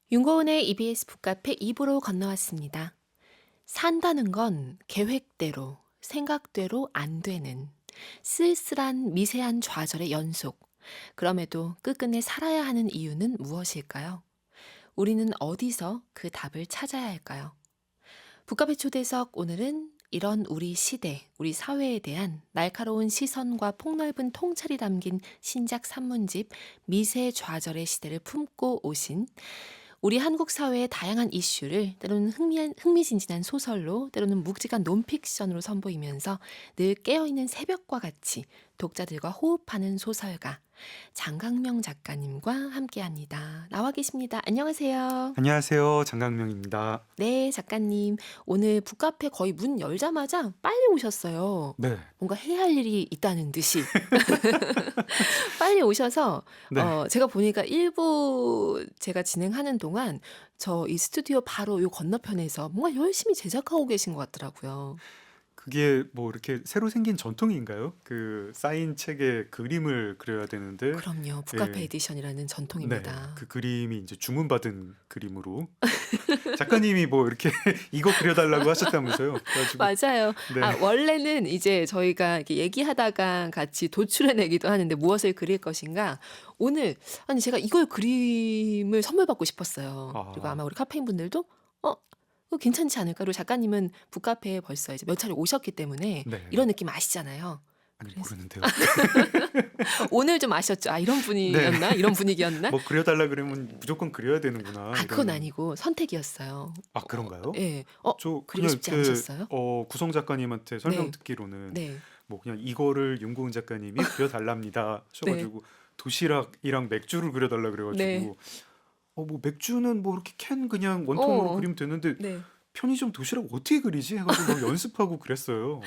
윤고은의 EBS 북카페 2부로 건너왔습니다. 산다는 건 계획대로, 생각대로 안 되는 쓸쓸한 미세한 좌절의 연속. 그럼에도 끝끝내 살아야 하는 이유는 무엇일까요? 우리는 어디서 그 답을 찾아야 할까요? 북카페 초대석 오늘은 이런 우리 시대, 우리 사회에 대한 날카로운 시선과 폭넓은 통찰이 담긴 신작 산문집 미세 좌절의 시대를 품고 오신 우리 한국 사회의 다양한 이슈를 때로는 흥미진진한 소설로 때로는 묵직한 논픽션으로 선보이면서 늘 깨어있는 새벽과 같이 독자들과 호흡하는 소설가 장강명 작가님과 함께합니다. 나와 계십니다. 안녕하세요. 안녕하세요. 장강명입니다. 네, 작가님. 오늘 북카페 거의 문 열자마자 빨리 오셨어요. 네. 뭔가 해야 할 일이 있다는 듯이. 빨리 오셔서 네. 제가 보니까 일부 제가 진행하는 동안 저 이 스튜디오 바로 요 건너편에서 뭔가 열심히 제작하고 계신 것 같더라고요. 그게 뭐 이렇게 새로 생긴 전통인가요? 그 쌓인 책에 그림을 그려야 되는데 그럼요. 북카페 예. 에디션이라는 네. 전통입니다. 그 그림이 이제 주문받은 그림으로 작가님이 뭐 이렇게 이거 그려달라고 하셨다면서요. 그래가지고 맞아요. 네. 원래는 이제 저희가 이렇게 얘기하다가 같이 도출해내기도 하는데 무엇을 그릴 것인가. 오늘 아니 제가 이걸 그림을 선물 받고 싶었어요. 그리고 아, 아마 우리 카페인 분들도 이거 괜찮지 않을까? 그리고 작가님은 북카페에 벌써 이제 몇 차례 오셨기 때문에 네. 이런 느낌 아시잖아요. 아니 그래서 모르는데요. 오늘 좀 아셨죠? 이런 네. 분이었나? 이런 분위기였나? 뭐 그려달라 그러면 무조건 그려야 되는구나. 그건 이런. 아니고 선택이었어요. 아, 그런가요? 예. 저 그리기 그냥 쉽지 이렇게 않으셨어요? 구성 작가님한테 설명 네. 듣기로는 네. 뭐 그냥 이거를 윤고은 작가님이 그려달랍니다 네. 하셔가지고 도시락이랑 맥주를 그려달라 네. 그래가지고 뭐 맥주는 뭐 이렇게 캔 그냥 원통으로 어. 그리면 되는데 네. 편의점 도시락 어떻게 그리지 해가지고 막 연습하고 그랬어요.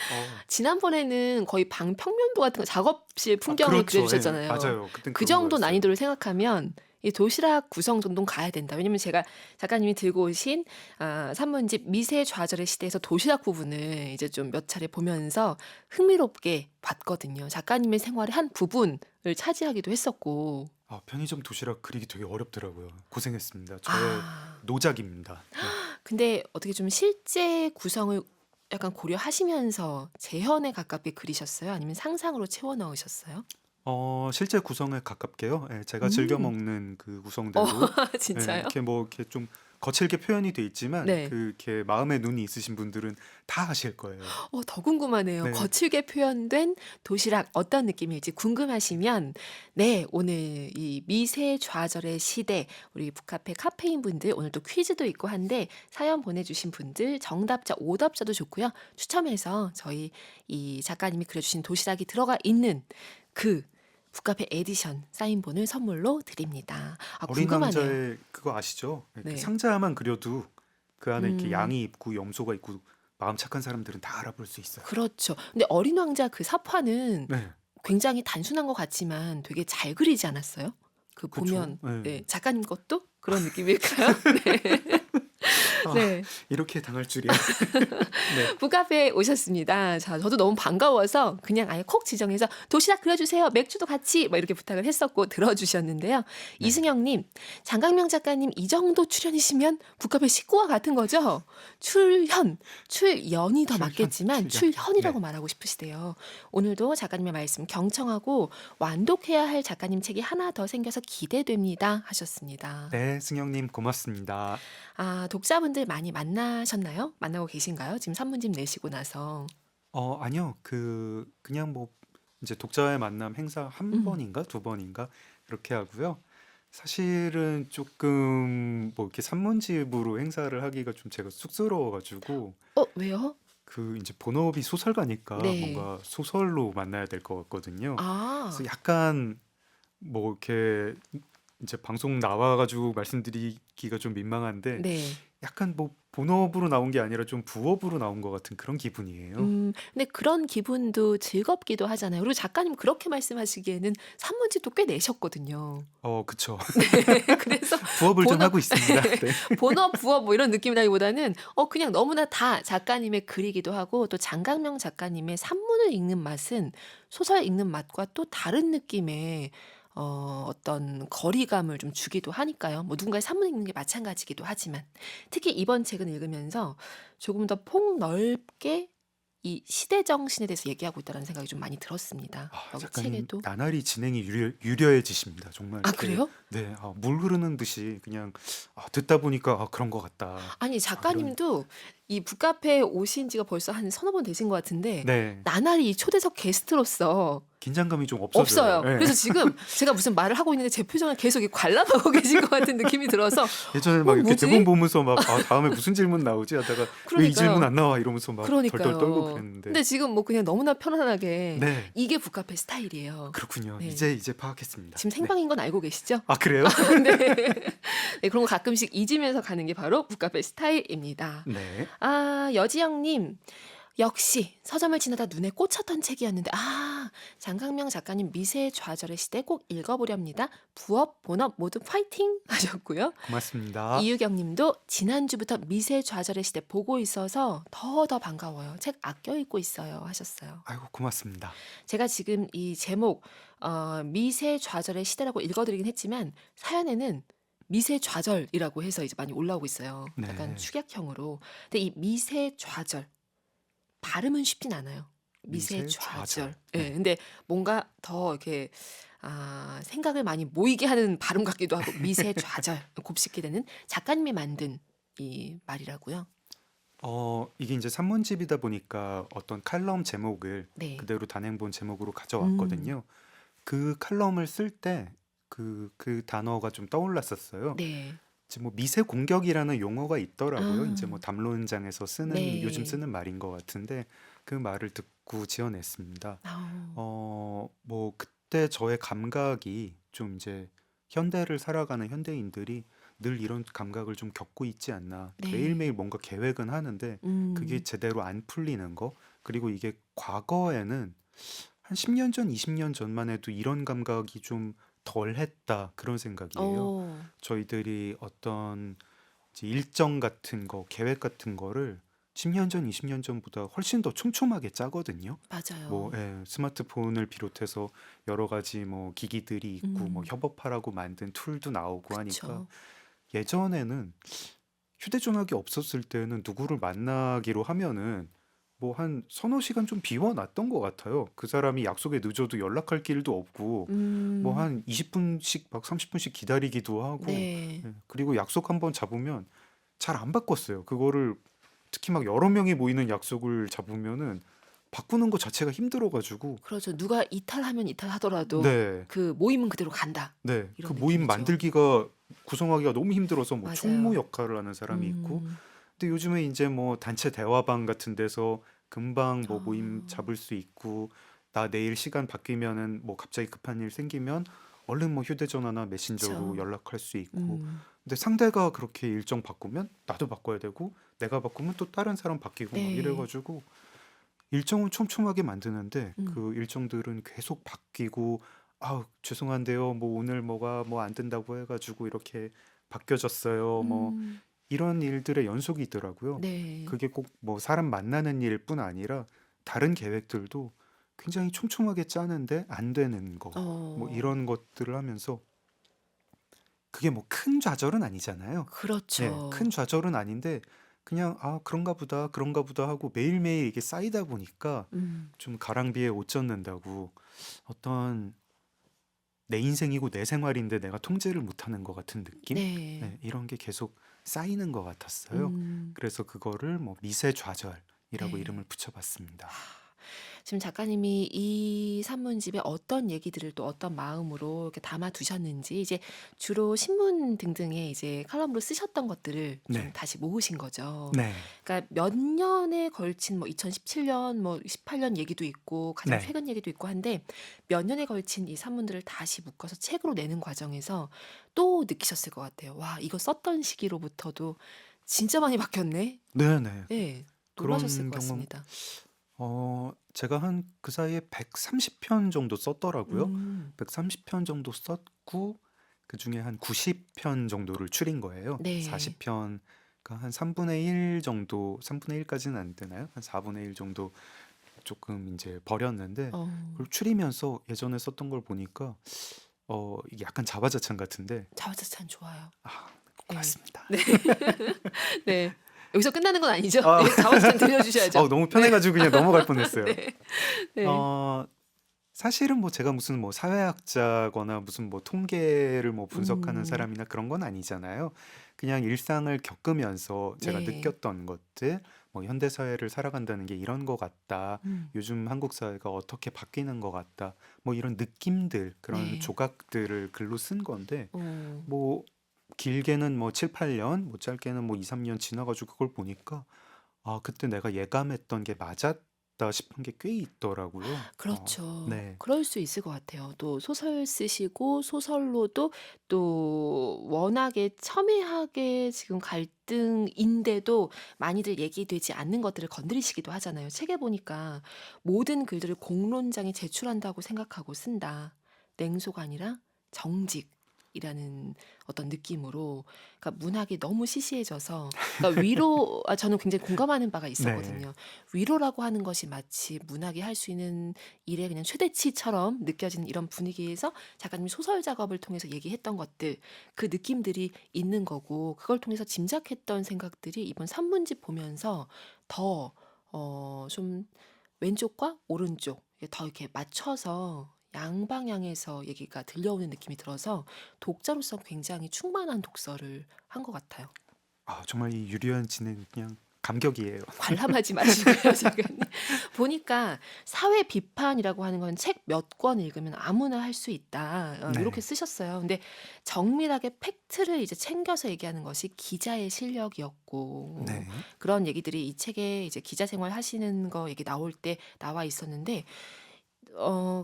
지난번에는 거의 방 평면도 같은 거 작업실 풍경을 그렇죠. 예, 그려주셨잖아요. 맞아요. 그땐 그 그런 정도 거였어요. 난이도를 생각하면 이 도시락 구성 정도는 가야 된다. 왜냐면 제가 작가님이 들고 오신 산문집 미세 좌절의 시대에서 도시락 부분을 이제 좀 몇 차례 보면서 흥미롭게 봤거든요. 작가님의 생활의 한 부분을 차지하기도 했었고. 편의점 도시락 그리기 되게 어렵더라고요. 고생했습니다. 저의 아, 노작입니다. 네. 근데 어떻게 좀 실제 구성을 약간 고려하시면서 재현에 가깝게 그리셨어요? 아니면 상상으로 채워 넣으셨어요? 실제 구성에 가깝게요. 예, 제가 즐겨 음. 먹는 그 어, 구성대로 예, 진짜요? 이렇게 뭐 이렇게 좀 거칠게 표현이 돼 있지만 네. 이렇게 마음의 눈이 있으신 분들은 다 아실 거예요. 더 궁금하네요. 네, 거칠게 표현된 도시락 어떤 느낌일지 궁금하시면 네, 오늘 이 미세 좌절의 시대 우리 북카페 카페인 분들 오늘 또 퀴즈도 있고 한데 사연 보내주신 분들 정답자, 오답자도 좋고요. 추첨해서 저희 이 작가님이 그려주신 도시락이 들어가 있는 그 북카페 에디션 사인본을 선물로 드립니다. 어린 궁금하네요. 왕자의 그거 아시죠? 이렇게 네. 상자만 그려도 그 안에 이렇게 음, 양이 있고 염소가 있고 마음 착한 사람들은 다 알아볼 수 있어요. 그렇죠. 근데 어린 왕자 그 사파는 네, 굉장히 단순한 것 같지만 되게 잘 그리지 않았어요? 그 그렇죠. 보면 네. 네, 작가님 것도 그런 느낌일까요? 네. 아, 네. 이렇게 당할 줄이야. 네, 북카페에 오셨습니다. 자, 저도 너무 반가워서 그냥 아예 콕 지정해서 도시락 그려주세요. 맥주도 같이 막 이렇게 부탁을 했었고 들어주셨는데요. 네, 이승영님, 장강명 작가님 이 정도 출연이시면 북카페 식구와 같은 거죠? 출연이 더 맞겠지만 출연. 출현이라고 네, 말하고 싶으시대요. 오늘도 작가님의 말씀 경청하고 완독해야 할 작가님 책이 하나 더 생겨서 기대됩니다 하셨습니다. 네, 승영님 고맙습니다. 독자분들 많이 만나셨나요? 만나고 계신가요? 지금 산문집 내시고 나서. 아니요. 그냥 뭐 이제 독자의 만남 행사 한 음. 번인가 두 번인가 그렇게 하고요. 사실은 조금 뭐 이렇게 산문집으로 행사를 하기가 좀 제가 쑥스러워가지고 왜요? 그 이제 본업이 소설가니까 네. 뭔가 소설로 만나야 될 것 같거든요. 아, 그래서 약간 뭐 이렇게 이제 방송 나와가지고 말씀드리기가 좀 민망한데 네. 약간 뭐 본업으로 나온 게 아니라 좀 부업으로 나온 것 같은 그런 기분이에요. 근데 그런 기분도 즐겁기도 하잖아요. 그리고 작가님 그렇게 말씀하시기에는 산문집도 꽤 내셨거든요. 그쵸. 그래서 부업을 좀 본업, 하고 있습니다. 네. 본업, 부업 뭐 이런 느낌이라기보다는 그냥 너무나 다 작가님의 글이기도 하고 또 장강명 작가님의 산문을 읽는 맛은 소설 읽는 맛과 또 다른 느낌의 어떤 거리감을 좀 주기도 하니까요. 뭐 누군가의 산문 읽는 게 마찬가지기도 하지만 특히 이번 책은 읽으면서 조금 더 폭넓게 이 시대 정신에 대해서 얘기하고 있다는 생각이 좀 많이 들었습니다. 여기 작가님 책에도. 나날이 진행이 유려해지십니다. 정말 아, 이렇게 그래요? 네, 물 흐르는 듯이 그냥 듣다 보니까 그런 것 같다. 아니, 이런 작가님도 이 북카페에 오신 지가 벌써 한 서너 번 되신 것 같은데 네, 나날이 이 초대석 게스트로서 긴장감이 좀 없어져요. 없어요. 예. 그래서 지금 제가 무슨 말을 하고 있는데 제 표정을 계속 이렇게 관람하고 계신 것 같은 느낌이 들어서 예전에 막 이렇게 대본 뭐지? 보면서 막 다음에 무슨 질문 나오지 하다가 왜 이 질문 그러니까요. 안 나와 이러면서 막 덜덜 떨고 그러니까요. 그랬는데 근데 지금 뭐 그냥 너무나 편안하게 네, 이게 북카페 스타일이에요. 그렇군요. 네. 이제 파악했습니다. 지금 네. 생방인 건 알고 계시죠? 아, 그래요? 네. 네, 그런 거 가끔씩 잊으면서 가는 게 바로 북카페 스타일입니다. 네. 여지영님. 역시 서점을 지나다 눈에 꽂혔던 책이었는데 장강명 작가님 미세의 좌절의 시대 꼭 읽어보렵니다. 부업, 본업 모두 파이팅 하셨고요. 고맙습니다. 이유경님도 지난주부터 미세 좌절의 시대 보고 있어서 더 반가워요. 책 아껴 읽고 있어요 하셨어요. 아이고, 고맙습니다. 제가 지금 이 제목 미세 좌절의 시대라고 읽어드리긴 했지만 사연에는 미세 좌절이라고 해서 이제 많이 올라오고 있어요. 약간 네. 축약형으로. 근데 이 미세 좌절 발음은 쉽진 않아요. 미세 미세 좌절. 좌절. 예, 네. 근데 뭔가 더 이렇게 생각을 많이 모이게 하는 발음 같기도 하고 미세 좌절 곱씹게 되는 작가님이 만든 이 말이라고요. 이게 이제 산문집이다 보니까 어떤 칼럼 제목을 네. 그대로 단행본 제목으로 음, 가져왔거든요. 그 칼럼을 쓸 때 그 단어가 좀 떠올랐었어요. 네. 이제 뭐 미세 공격이라는 용어가 있더라고요. 이제 뭐 아, 담론장에서 요즘 네. 쓰는 말인 것 같은데 그 말을 듣고 지어냈습니다. 뭐 그때 저의 감각이 좀 이제 현대를 살아가는 현대인들이 늘 이런 감각을 좀 겪고 있지 않나. 네. 매일매일 뭔가 계획은 하는데 그게 음, 제대로 안 풀리는 거. 그리고 이게 과거에는 한 10년 전, 20년 전만 해도 이런 감각이 좀 덜했다. 그런 생각이에요. 어, 저희들이 어떤 이제 일정 같은 거, 계획 같은 거를 10년 전, 20년 전보다 훨씬 더 촘촘하게 짜거든요. 뭐 맞아요. 스마트폰을 비롯해서 여러 가지 뭐 기기들이 있고 뭐 음, 협업하라고 만든 툴도 나오고 하니까 그쵸. 예전에는 휴대전화기 없었을 때는 누구를 만나기로 하면은 뭐 한 서너 시간 좀 비워놨던 것 같아요. 그 사람이 약속에 늦어도 연락할 길도 없고 뭐 음, 한 20분씩 막 30분씩 기다리기도 하고 네. 그리고 약속 한번 잡으면 잘 안 바꿨어요. 그거를 특히 막 여러 명이 모이는 약속을 잡으면은 바꾸는 것 자체가 힘들어가지고 그렇죠. 누가 이탈하면 이탈하더라도 네, 그 모임은 그대로 간다. 네, 그 이런 모임 느낌이죠. 만들기가 구성하기가 너무 힘들어서 뭐 총무 맞아요. 역할을 하는 사람이 있고 음, 근데 요즘에 이제 뭐 단체 대화방 같은 데서 금방 뭐 모임 어, 잡을 수 있고 나 내일 시간 바뀌면은 뭐 갑자기 급한 일 생기면 얼른 뭐 휴대전화나 메신저로 그쵸. 연락할 수 있고 음, 근데 상대가 그렇게 일정 바꾸면 나도 바꿔야 되고 내가 바꾸면 또 다른 사람 바뀌고 막 네. 이래가지고 일정은 촘촘하게 만드는데 음, 그 일정들은 계속 바뀌고 죄송한데요 뭐 오늘 뭐가 뭐 안 된다고 해가지고 이렇게 바뀌어졌어요 뭐 음, 이런 일들의 연속이 있더라고요. 네. 그게 꼭 뭐 사람 만나는 일뿐 아니라 다른 계획들도 굉장히 촘촘하게 짜는데 안 되는 거, 뭐 어, 이런 것들을 하면서 그게 뭐 큰 좌절은 아니잖아요. 예, 그렇죠. 큰 좌절은 아닌데 그냥 그런가 보다 하고 매일매일 이게 쌓이다 보니까 음, 좀 가랑비에 옷 젖는다고 어떤 내 인생이고 내 생활인데 내가 통제를 못하는 것 같은 느낌? 네. 네, 이런 게 계속 쌓이는 것 같았어요. 음, 그래서 그거를 뭐 미세좌절이라고 이름을 네. 붙여봤습니다. 지금 작가님이 이 산문집에 어떤 얘기들을 또 어떤 마음으로 이렇게 담아 두셨는지 이제 주로 신문 등등에 이제 칼럼으로 쓰셨던 것들을 좀 네, 다시 모으신 거죠. 네, 그러니까 몇 년에 걸친 뭐 2017년 뭐 18년 얘기도 있고 가장 네, 최근 얘기도 있고 한데 몇 년에 걸친 이 산문들을 다시 묶어서 책으로 내는 과정에서 또 느끼셨을 것 같아요. 와, 이거 썼던 시기로부터도 진짜 많이 바뀌었네. 네, 네. 네, 놀라셨을 그런 것 경험, 같습니다. 제가 한 그 사이에 130편 정도 썼더라고요. 음, 130편 정도 썼고, 그 중에 한 90편 정도를 줄인 거예요. 네. 40편, 그러니까 한 3분의 1 정도, 3분의 1까지는 안 되나요? 한 4분의 1 정도 조금 이제 버렸는데, 어, 그걸 줄이면서 예전에 썼던 걸 보니까, 이게 약간 자화자찬 같은데 자화자찬 좋아요. 아 네. 고맙습니다. 네. 네. 여기서 끝나는 건 아니죠? 아, 네, 자화자찬 들려주셔야죠. 너무 네. 편해가지고 그냥 넘어갈 뻔했어요. 네. 네. 어, 사실은 뭐 제가 무슨 뭐 사회학자거나 무슨 뭐 통계를 뭐 분석하는 음. 사람이나 그런 건 아니잖아요. 그냥 일상을 겪으면서 제가 네. 느꼈던 것들, 뭐 현대 사회를 살아간다는 게 이런 것 같다. 음. 요즘 한국 사회가 어떻게 바뀌는 것 같다. 뭐 이런 느낌들, 그런 네. 조각들을 글로 쓴 건데 오. 뭐 길게는 뭐 7, 8년, 뭐 짧게는 뭐 2, 3년 지나가지고 그걸 보니까 그때 내가 예감했던 게 맞았다 싶은 게 꽤 있더라고요. 그렇죠. 네. 그럴 수 있을 것 같아요. 또 소설 쓰시고 소설로도 또 워낙에 첨예하게 지금 갈등인데도 많이들 얘기되지 않는 것들을 건드리시기도 하잖아요. 책에 보니까 모든 글들을 공론장에 제출한다고 생각하고 쓴다. 냉소가 아니라 정직이라는 어떤 느낌으로, 그러니까 문학이 너무 시시해져서, 그러니까 저는 굉장히 공감하는 바가 네. 있었거든요. 위로라고 하는 것이 마치 문학이 할 수 있는 일의 그냥 최대치처럼 느껴지는 이런 분위기에서 작가님이 소설 작업을 통해서 얘기했던 것들, 그 느낌들이 있는 거고, 그걸 통해서 짐작했던 생각들이 이번 산문집 보면서 더 좀 왼쪽과 오른쪽 더 이렇게 맞춰서 양방향에서 얘기가 들려오는 느낌이 들어서 독자로서 굉장히 충만한 독서를 한 것 같아요. 정말 이 유리한 진행 그냥 감격이에요. 관람하지 마시고요, 작가님. 보니까 사회 비판이라고 하는 건 책 몇 권 읽으면 아무나 할 수 있다. 이렇게 네. 쓰셨어요. 근데 정밀하게 팩트를 이제 챙겨서 얘기하는 것이 기자의 실력이었고, 네. 그런 얘기들이 이 책에 이제 기자 생활 하시는 거 얘기 나올 때 나와 있었는데,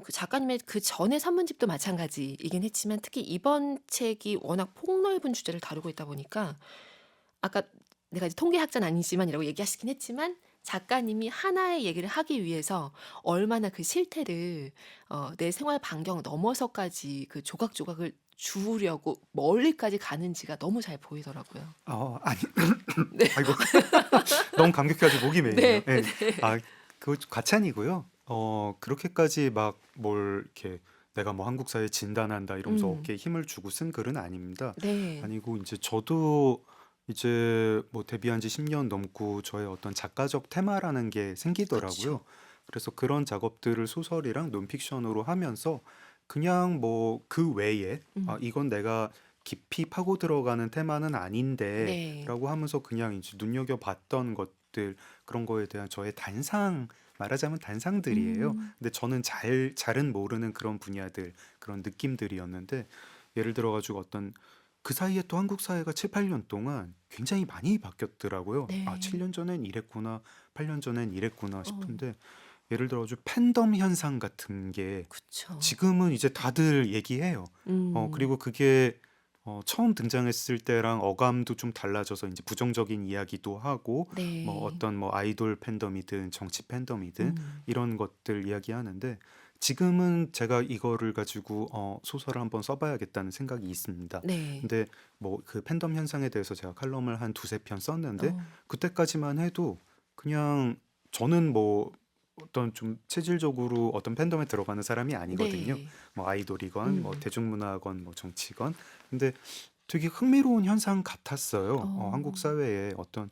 그 작가님의 그 전에 산문집도 마찬가지이긴 했지만 특히 이번 책이 워낙 폭넓은 주제를 다루고 있다 보니까, 아까 내가 이제 통계학자는 아니지만이라고 얘기하시긴 했지만 작가님이 하나의 얘기를 하기 위해서 얼마나 그 실태를 내 생활 반경 넘어서까지 그 조각조각을 주우려고 멀리까지 가는지가 너무 잘 보이더라고요. 아니, 네. 아이고, 너무 감격해가지고 목이 메이네요. 네. 네. 네. 그거 과찬이고요. 그렇게까지 막 뭘 이렇게 내가 뭐 한국 사회 진단한다 이러면서 음. 어깨에 힘을 주고 쓴 글은 아닙니다. 네. 아니고 이제 저도 이제 뭐 데뷔한 지 10년 넘고 저의 어떤 작가적 테마라는 게 생기더라고요. 그쵸. 그래서 그런 작업들을 소설이랑 논픽션으로 하면서 그냥 뭐 그 외에 음. 이건 내가 깊이 파고 들어가는 테마는 아닌데 네. 라고 하면서 그냥 이제 눈여겨봤던 것들 그런 거에 대한 저의 말하자면 단상들이에요. 음. 근데 저는 잘은 모르는 그런 분야들, 그런 느낌들이었는데 예를 들어가지고 어떤 그 사이에 또 한국 사회가 7, 8년 동안 굉장히 많이 바뀌었더라고요. 네. 7년 전엔 이랬구나, 8년 전엔 이랬구나 어. 싶은데 예를 들어가지고 팬덤 현상 같은 게 그쵸. 지금은 이제 다들 얘기해요. 음. 그리고 그게 처음 등장했을 때랑 어감도 좀 달라져서 이제 부정적인 이야기도 하고 뭐 네. 어떤 뭐 아이돌 팬덤이든 정치 팬덤이든 음. 이런 것들 이야기하는데 지금은 제가 이거를 가지고 소설을 한번 써봐야겠다는 생각이 있습니다. 네. 근데 뭐 그 팬덤 현상에 대해서 제가 칼럼을 한 두세 편 썼는데 어. 그때까지만 해도 그냥 저는 뭐 어떤 좀 체질적으로 어떤 팬덤에 들어가는 사람이 아니거든요. 네. 뭐 아이돌이건 뭐 음. 대중문화건 뭐 정치건. 근데 되게 흥미로운 현상 같았어요. 한국 어. 사회에 어떤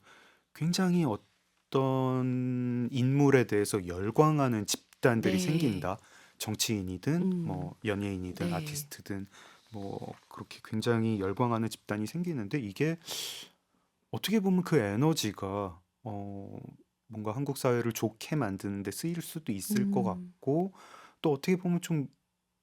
굉장히 어떤 인물에 대해서 열광하는 집단들이 네. 생긴다. 정치인이든 음. 뭐 연예인이든 네. 아티스트든 뭐 그렇게 굉장히 열광하는 집단이 생기는데 이게 어떻게 보면 그 에너지가 뭔가 한국 사회를 좋게 만드는 데 쓰일 수도 있을 것 음. 같고 또 어떻게 보면 좀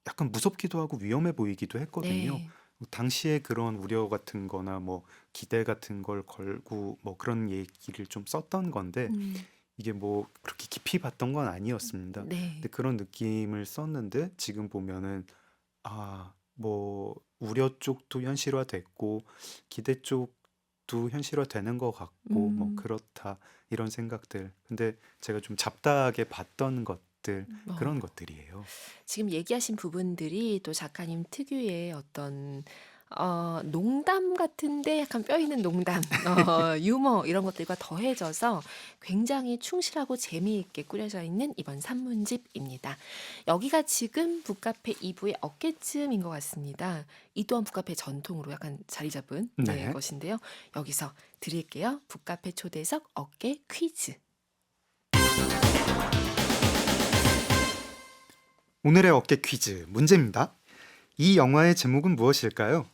약간 무섭기도 하고 위험해 보이기도 했거든요. 네. 당시에 그런 우려 같은 거나 뭐 기대 같은 걸 걸고 뭐 그런 얘기를 좀 썼던 건데 음. 이게 뭐 그렇게 깊이 봤던 건 아니었습니다. 네. 근데 그런 느낌을 썼는데 지금 보면은 뭐 우려 쪽도 현실화됐고 기대 쪽도 현실화되는 것 같고 뭐 음. 그렇다 이런 생각들. 근데 제가 좀 잡다하게 봤던 것들 그런 어. 것들이에요. 지금 얘기하신 부분들이 또 작가님 특유의 어떤 농담 같은데 약간 뼈 있는 농담, 유머 이런 것들과 더해져서 굉장히 충실하고 재미있게 꾸려져 있는 이번 산문집입니다. 여기가 지금 북카페 2부의 어깨쯤인 것 같습니다. 이 또한 북카페 전통으로 약간 자리 잡은 네. 것인데요. 여기서 드릴게요. 북카페 초대석 어깨 퀴즈. 오늘의 어깨 퀴즈 문제입니다. 이 영화의 제목은 무엇일까요?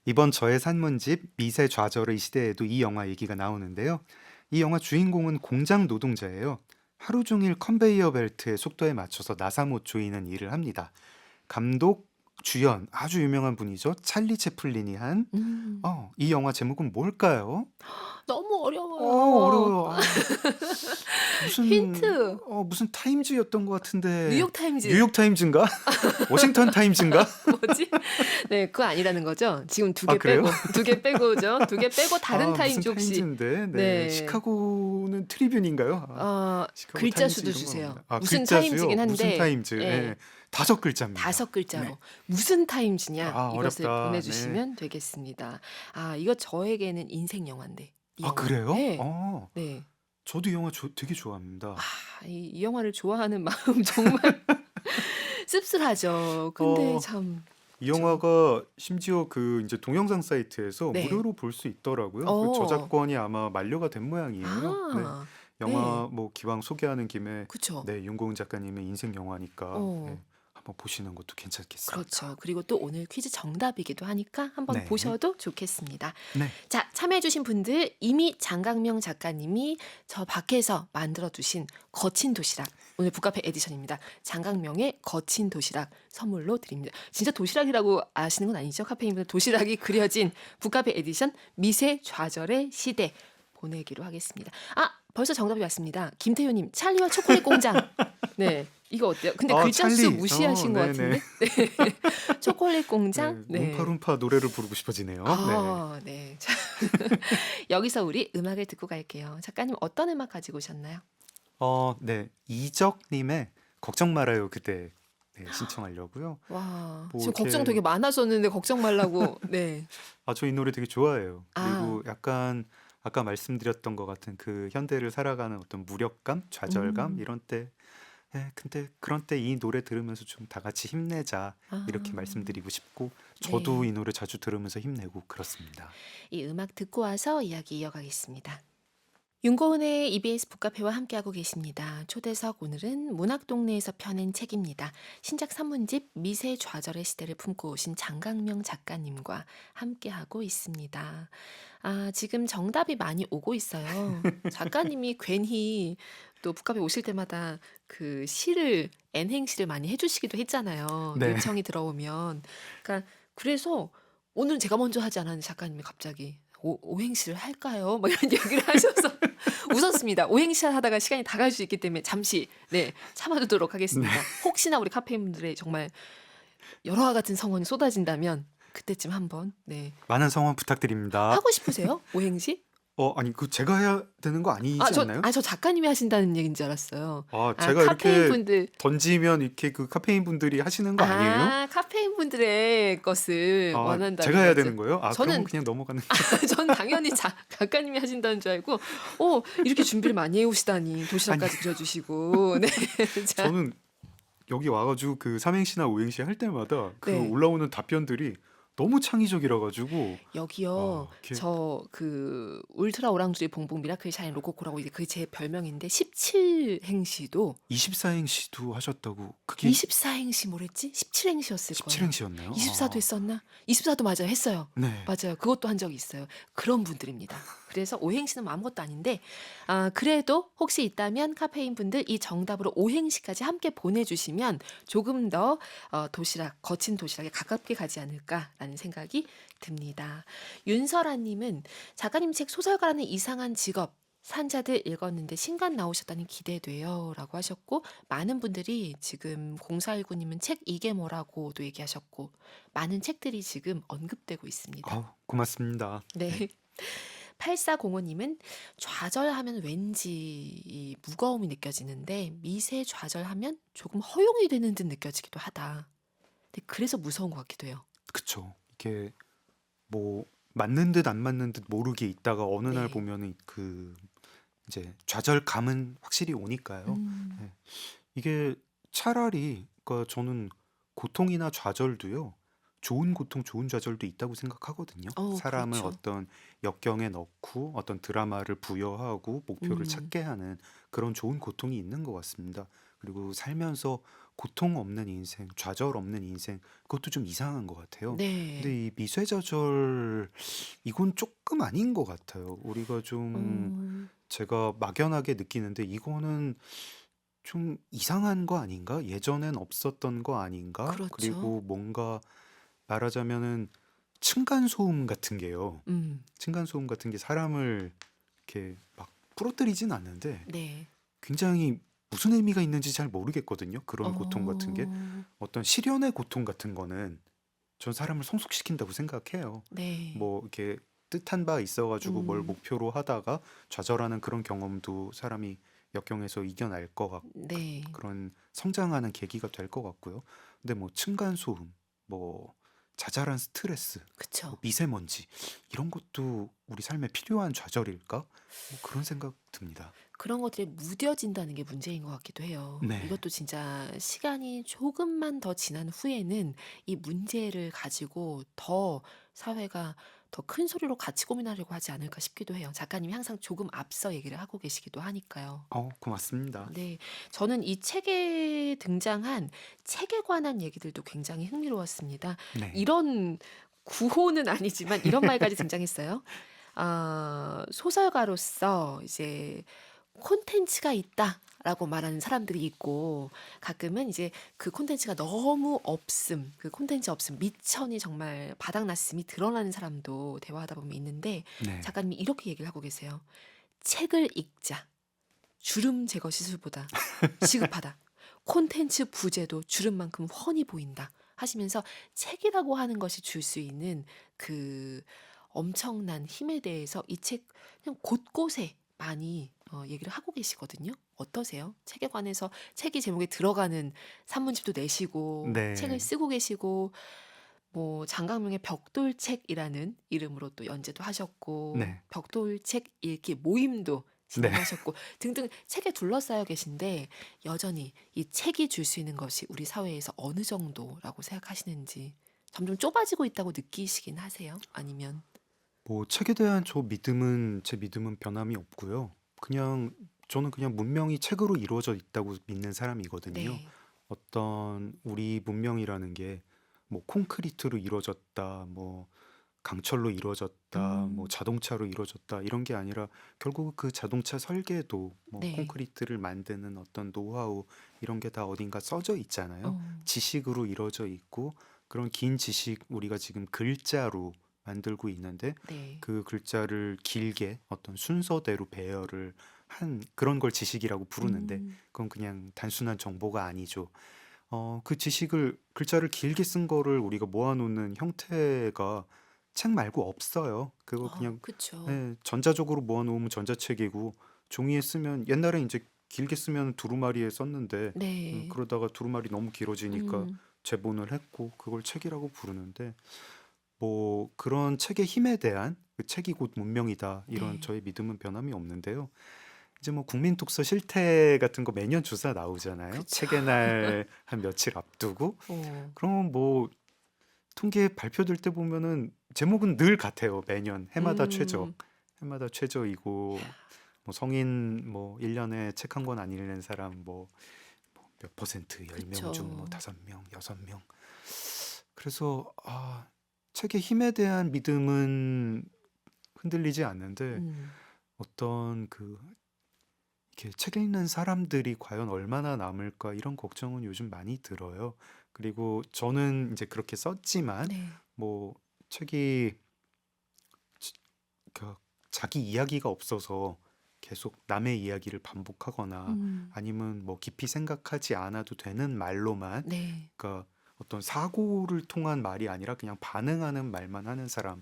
이번 저의 산문집 미세 좌절의 시대에도 이 영화 얘기가 나오는데요. 이 영화 주인공은 공장 노동자예요. 하루 종일 컨베이어 벨트의 속도에 맞춰서 나사못 조이는 일을 합니다. 감독, 주연 아주 유명한 분이죠. 찰리 채플린이 한 이 영화 제목은 뭘까요? 너무 어, 어려워요. 어려워요. 무슨 힌트. 무슨 타임즈였던 것 같은데 뉴욕 타임즈. 뉴욕 타임즈인가? 워싱턴 타임즈인가? 뭐지? 네, 그거 아니라는 거죠. 지금 두 아, 개 그래요? 빼고, 두 개 빼고죠. 두 개 빼고 다른 무슨 타임즈 혹시. 타임즈인데? 네. 네. 시카고는 트리뷴인가요? 글자 시카고 타임즈 수도 이런 거 주세요. 없나요? 아, 무슨 글자수요? 타임즈긴 한데. 무슨 타임즈? 예. 예. 5글자입니다. 5글자로 네. 무슨 타임즈냐 아, 이것을 어렵다. 보내주시면 되겠습니다. 이거 저에게는 인생 영화인데. 이 아, 영화. 그래요? 네. 어, 네. 저도 이 영화 되게 좋아합니다. 이 영화를 좋아하는 마음 정말 씁쓸하죠. 근데 어, 참. 이 영화가 심지어 그 이제 동영상 사이트에서 네. 무료로 볼 수 있더라고요. 그 어. 저작권이 아마 만료가 된 모양이에요. 네. 영화 네. 뭐 기왕 소개하는 김에 그쵸. 네, 윤고은 작가님의 인생 영화니까 네, 한번 보시는 것도 괜찮겠습니다. 그렇죠. 그리고 또 오늘 퀴즈 정답이기도 하니까 한번 네. 보셔도 좋겠습니다. 네. 자, 참여해주신 분들 이미 장강명 작가님이 저 밖에서 만들어두신 거친 도시락, 오늘 북카페 에디션입니다. 장강명의 거친 도시락 선물로 드립니다. 진짜 도시락이라고 아시는 건 아니죠? 카페인분들 도시락이 그려진 북카페 에디션 미세 좌절의 시대 보내기로 하겠습니다. 벌써 정답이 왔습니다. 김태효님, 찰리와 초콜릿 공장. 네, 이거 어때요? 근데 글자 수 찰리. 무시하신 것 네네. 같은데. 네. 초콜릿 공장. 네, 움파룸파 노래를 부르고 싶어지네요. 네. 자, 여기서 우리 음악을 듣고 갈게요. 작가님 어떤 음악 가지고 오셨나요? 네. 이적님의 걱정 말아요 그대 네, 신청하려고요. 와, 뭐 지금 이렇게- 걱정 되게 많아졌는데 걱정 말라고. 네. 저 이 노래 되게 좋아해요. 아. 그리고 약간 아까 말씀드렸던 것 같은 그 현대를 살아가는 어떤 무력감, 좌절감 이런 때 근데 그런 때 이 노래 들으면서 좀 다 같이 힘내자 이렇게 말씀드리고 싶고 저도 네. 이 노래 자주 들으면서 힘내고 그렇습니다. 이 음악 듣고 와서 이야기 이어가겠습니다. 윤고은의 EBS 북카페와 함께하고 계십니다. 초대석 오늘은 문학동네에서 펴낸 책입니다. 신작 산문집 미세 좌절의 시대를 품고 오신 장강명 작가님과 함께하고 있습니다. 지금 정답이 많이 오고 있어요. 작가님이 괜히 또 북카페 오실 때마다 그 시를 N행시를 많이 해주시기도 했잖아요. 네. 요청이 들어오면. 그래서 오늘은 제가 먼저 하지 않았는데 작가님이 갑자기 오행시를 할까요? 막 이런 얘기를 하셔서 웃었습니다. 오행시 하다가 시간이 다 갈 수 있기 때문에 잠시 참아두도록 하겠습니다. 혹시나 우리 카페인분들의 정말 열화와 같은 성원이 쏟아진다면 그때쯤 한번 많은 성원 부탁드립니다. 하고 싶으세요? 오행시? 아니 그 제가 해야 되는 거 아니지 않나요? 저 작가님이 하신다는 얘기인 줄 알았어요. 제가 카페인 이렇게 분들 던지면 이렇게 그 카페인 분들이 하시는 거 아니에요? 카페인 분들의 것을 원한다는 제가 해야 거죠. 되는 거예요? 저는- 그러면 그냥 넘어가는 전 당연히 작가님이 하신다는 줄 알고 이렇게 준비를 많이 해오시다니 도시락까지 그려주시고 네. 자, 저는 여기 와가지고 그 삼행시나 오행시 할 때마다 그 네. 올라오는 답변들이 너무 창의적이라 가지고 여기요. 이렇게- 저 그 울트라 오랑주의 봉봉 미라클 샤인 로코코라고 이제 그게 제 별명인데 17행시도 24행시도 하셨다고 그게 24행시 뭐랬지? 17행시였을 거예요. 17행시였나요? 24도 했었나? 24도 맞아요. 했어요. 네. 맞아요. 그것도 한 적이 있어요. 그런 분들입니다. 그래서 오행시는 뭐 아무것도 아닌데 그래도 혹시 있다면 카페인 분들 이 정답으로 오행시까지 함께 보내주시면 조금 더 거친 도시락에 가깝게 가지 않을까라는 생각이 듭니다. 윤설아님은 작가님 책 소설가라는 이상한 직업 산자들 읽었는데 신간 나오셨다니 기대돼요 라고 하셨고 많은 분들이 지금 0419님은 책 이게 뭐라고도 얘기하셨고 많은 책들이 지금 언급되고 있습니다. 고맙습니다. 네. 8405님은 좌절하면 왠지 이 무거움이 느껴지는데 미세 좌절하면 조금 허용이 되는 듯 느껴지기도 하다. 근데 그래서 무서운 것 같기도 해요. 그쵸. 이게 뭐 맞는 듯 안 맞는 듯 모르게 있다가 어느 날 네. 보면은 그 이제 좌절감은 확실히 오니까요. 음. 예. 이게 차라리 그러니까 저는 고통이나 좌절도요. 좋은 고통, 좋은 좌절도 있다고 생각하거든요. 사람을 그렇죠. 어떤 역경에 넣고 어떤 드라마를 부여하고 목표를 음. 찾게 하는 그런 좋은 고통이 있는 것 같습니다. 그리고 살면서 고통 없는 인생, 좌절 없는 인생, 그것도 좀 이상한 것 같아요. 근데 네. 이 미쇠좌절, 이건 조금 아닌 것 같아요. 우리가 어 좀 제가 막연하게 느끼는데 이거는 좀 이상한 거 아닌가? 예전엔 없었던 거 아닌가? 그렇죠. 그리고 뭔가 말하자면은 층간소음 같은 게요. 음. 층간소음 같은 게 사람을 이렇게 막 부러뜨리진 않는데 네. 굉장히 무슨 의미가 있는지 잘 모르겠거든요. 그런 고통 같은 게. 어 어떤 시련의 고통 같은 거는 전 사람을 성숙시킨다고 생각해요. 네. 뭐 이렇게 뜻한 바 있어가지고 뭘 음. 목표로 하다가 좌절하는 그런 경험도 사람이 역경에서 이겨낼 것 같고 네. 그런 성장하는 계기가 될 것 같고요. 근데 뭐 층간소음, 뭐 자잘한 스트레스, 뭐 그쵸. 미세먼지 이런 것도 우리 삶에 필요한 좌절일까? 뭐 그런 생각 듭니다. 그런 것들이 무뎌진다는 게 문제인 것 같기도 해요. 네, 이것도 진짜 시간이 조금만 더 지난 후에는 이 문제를 가지고 더 사회가 더 큰 소리로 같이 고민하려고 하지 않을까 싶기도 해요. 작가님이 항상 조금 앞서 얘기를 하고 계시기도 하니까요. 고맙습니다. 네. 저는 이 책에 등장한 책에 관한 얘기들도 굉장히 흥미로웠습니다. 네, 이런 구호는 아니지만 이런 말까지 등장했어요. 소설가로서 이제 콘텐츠가 있다라고 말하는 사람들이 있고 가끔은 이제 그 콘텐츠가 너무 없음, 그 콘텐츠 없음, 미천이 정말 바닥났음이 드러나는 사람도 대화하다 보면 있는데 네, 작가님이 이렇게 얘기를 하고 계세요. 책을 읽자. 주름 제거 시술보다 시급하다. 콘텐츠 부재도 주름만큼 훤히 보인다. 하시면서 책이라고 하는 것이 줄 수 있는 그 엄청난 힘에 대해서 이 책 그냥 곳곳에 많이 얘기를 하고 계시거든요. 어떠세요? 책에 관해서 책이 제목에 들어가는 산문집도 내시고 책을 네, 쓰고 계시고 뭐 장강명의 벽돌책이라는 이름으로 또 연재도 하셨고 네, 벽돌책 읽기 모임도 네. 진행하셨고 등등 책에 둘러싸여 계신데 여전히 이 책이 줄 수 있는 것이 우리 사회에서 어느 정도라고 생각하시는지 점점 좁아지고 있다고 느끼시긴 하세요? 아니면 뭐 책에 대한 제 믿음은 변함이 없고요. 그냥 저는 그냥 문명이 책으로 이루어져 있다고 믿는 사람이거든요. 네. 어떤 우리 문명이라는 게 뭐 콘크리트로 이루어졌다, 뭐 강철로 이루어졌다, 뭐 음. 자동차로 이루어졌다 이런 게 아니라 결국 그 자동차 설계도 뭐 네. 콘크리트를 만드는 어떤 노하우 이런 게 다 어딘가 써져 있잖아요. 어. 지식으로 이루어져 있고 그런 긴 지식 우리가 지금 글자로 만들고 있는데 네. 그 글자를 길게 어떤 순서대로 배열을 한 그런 걸 지식이라고 부르는데 음. 그건 그냥 단순한 정보가 아니죠. 그 지식을 글자를 길게 쓴 거를 우리가 모아놓는 형태가 책 말고 없어요. 그거 그냥 그쵸. 예, 전자적으로 모아놓으면 전자책이고 종이에 쓰면 옛날에 이제 길게 쓰면 두루마리에 썼는데 네. 그러다가 두루마리 너무 길어지니까 음. 재본을 했고 그걸 책이라고 부르는데 뭐 그런 책의 힘에 대한 그 책이 곧 문명이다 이런 네. 저의 믿음은 변함이 없는데요. 이제 뭐 국민독서 실태 같은 거 매년 주사 나오잖아요. 그쵸. 책의 날 한 며칠 앞두고. 어. 그러면 뭐 통계 발표될 때 보면은 제목은 늘 같아요. 매년 해마다 최저. 음. 해마다 최저이고 뭐 성인 뭐 1년에 책 한 권 안 읽는 사람 뭐 몇 퍼센트 10명 중 뭐 그쵸. 5명, 6명. 그래서 책의 힘에 대한 믿음은 흔들리지 않는데 음. 어떤 그 이렇게 책 읽는 사람들이 과연 얼마나 남을까 이런 걱정은 요즘 많이 들어요. 그리고 저는 이제 그렇게 썼지만 네. 뭐 책이 지- 그 자기 이야기가 없어서 계속 남의 이야기를 반복하거나 음. 아니면 뭐 깊이 생각하지 않아도 되는 말로만 네. 그러니까 어떤 사고를 통한 말이 아니라 그냥 반응하는 말만 하는 사람을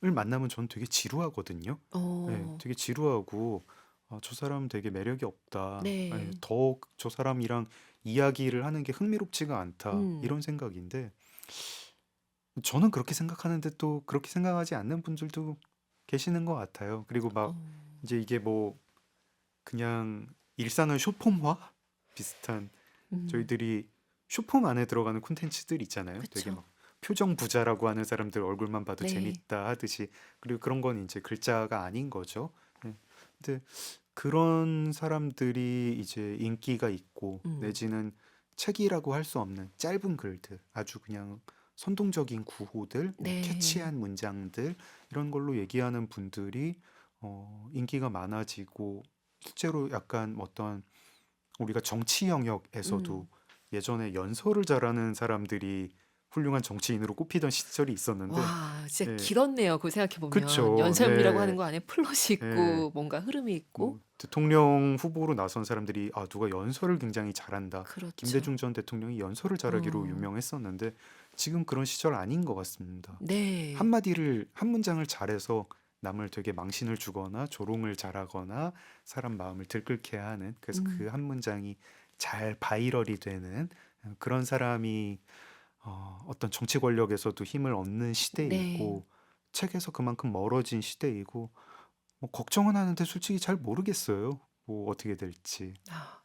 만나면 저는 되게 지루하거든요. 네, 어. 되게 지루하고 저 사람 되게 매력이 없다. 예, 네. 더 저 사람이랑 이야기를 하는 게 흥미롭지가 않다. 음. 이런 생각인데 저는 그렇게 생각하는데 또 그렇게 생각하지 않는 분들도 계시는 것 같아요. 그리고 어. 막 이제 이게 뭐 그냥 일상을 쇼폼화 비슷한 음. 저희들이 쇼폼 안에 들어가는 콘텐츠들 있잖아요. 되게 그쵸. 막 표정 부자라고 하는 사람들 얼굴만 봐도 네. 재밌다 하듯이 그리고 그런 건 이제 글자가 아닌 거죠. 네. 근데 그런 사람들이 이제 인기가 있고 음. 내지는 책이라고 할 수 없는 짧은 글들, 아주 그냥 선동적인 구호들, 뭐 네. 캐치한 문장들 이런 걸로 얘기하는 분들이 인기가 많아지고 실제로 약간 어떤 우리가 정치 영역에서도 음. 예전에 연설을 잘하는 사람들이 훌륭한 정치인으로 꼽히던 시절이 있었는데, 와 진짜 예, 길었네요. 그 생각해 보면. 그쵸, 연설문이라고 하는 네, 거 안에 플롯이 예, 있고 뭔가 흐름이 있고. 뭐 대통령 후보로 나선 사람들이 아 누가 연설을 굉장히 잘한다. 그렇죠. 김대중 전 대통령이 연설을 잘하기로 어. 유명했었는데 지금 그런 시절 아닌 것 같습니다. 네. 한마디를 한 문장을 잘해서 남을 되게 망신을 주거나 조롱을 잘하거나 사람 마음을 들끓게 하는 그래서 그 음. 한 문장이 잘 바이럴이 되는 그런 사람이 어떤 정치 권력에서도 힘을 얻는 네. 시대이고 책에서 그만큼 멀어진 시대이고 뭐 걱정은 하는데 솔직히 잘 모르겠어요. 뭐 어떻게 될지. 아.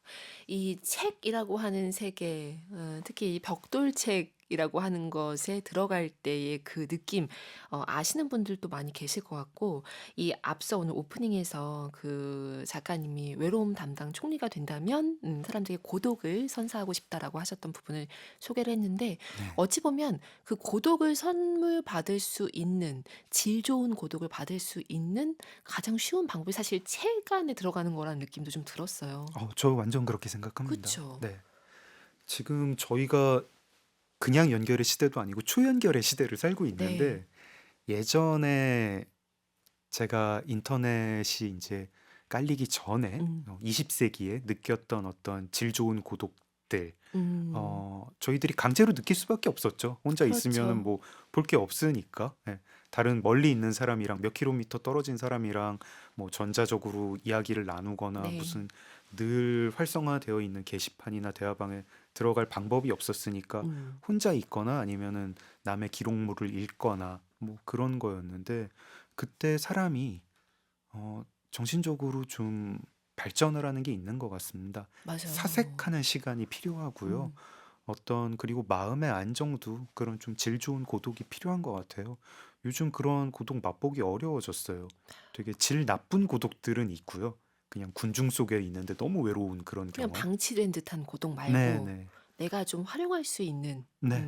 이 책이라고 하는 세계, 특히 이 벽돌책이라고 하는 것에 들어갈 때의 그 느낌, 아시는 분들도 많이 계실 것 같고, 이 앞서 오늘 오프닝에서 그 작가님이 외로움 담당 총리가 된다면, 사람들에게 고독을 선사하고 싶다라고 하셨던 부분을 소개를 했는데, 네. 어찌 보면 그 고독을 선물 받을 수 있는, 질 좋은 고독을 받을 수 있는 가장 쉬운 방법이 사실 책 안에 들어가는 거라는 느낌도 좀 들었어요. 저 완전 그렇게 생각합니다. 그쵸. 네. 지금 저희가 그냥 연결의 시대도 아니고 초연결의 시대를 살고 네. 있는데 예전에 제가 인터넷이 이제 깔리기 전에 음. 20세기에 느꼈던 어떤 질 좋은 고독들 음. 저희들이 강제로 느낄 수밖에 없었죠. 혼자 있으면은 그렇죠. 뭐 볼 게 없으니까. 예. 다른 멀리 있는 사람이랑 몇 킬로미터 떨어진 사람이랑 뭐 전자적으로 이야기를 나누거나 네. 무슨 늘 활성화되어 있는 게시판이나 대화방에 들어갈 방법이 없었으니까 음. 혼자 있거나 아니면은 남의 기록물을 읽거나 뭐 그런 거였는데 그때 사람이 정신적으로 좀 발전을 하는 게 있는 것 같습니다. 맞아요. 사색하는 시간이 필요하고요. 음. 그리고 마음의 안정도 그런 좀 질 좋은 고독이 필요한 것 같아요. 요즘 그런 고독 맛보기 어려워졌어요. 되게 질 나쁜 고독들은 있고요. 그냥 군중 속에 있는데 너무 외로운 그런 그냥 경험. 방치된 듯한 고독 말고 네네. 내가 좀 활용할 수 있는, 네.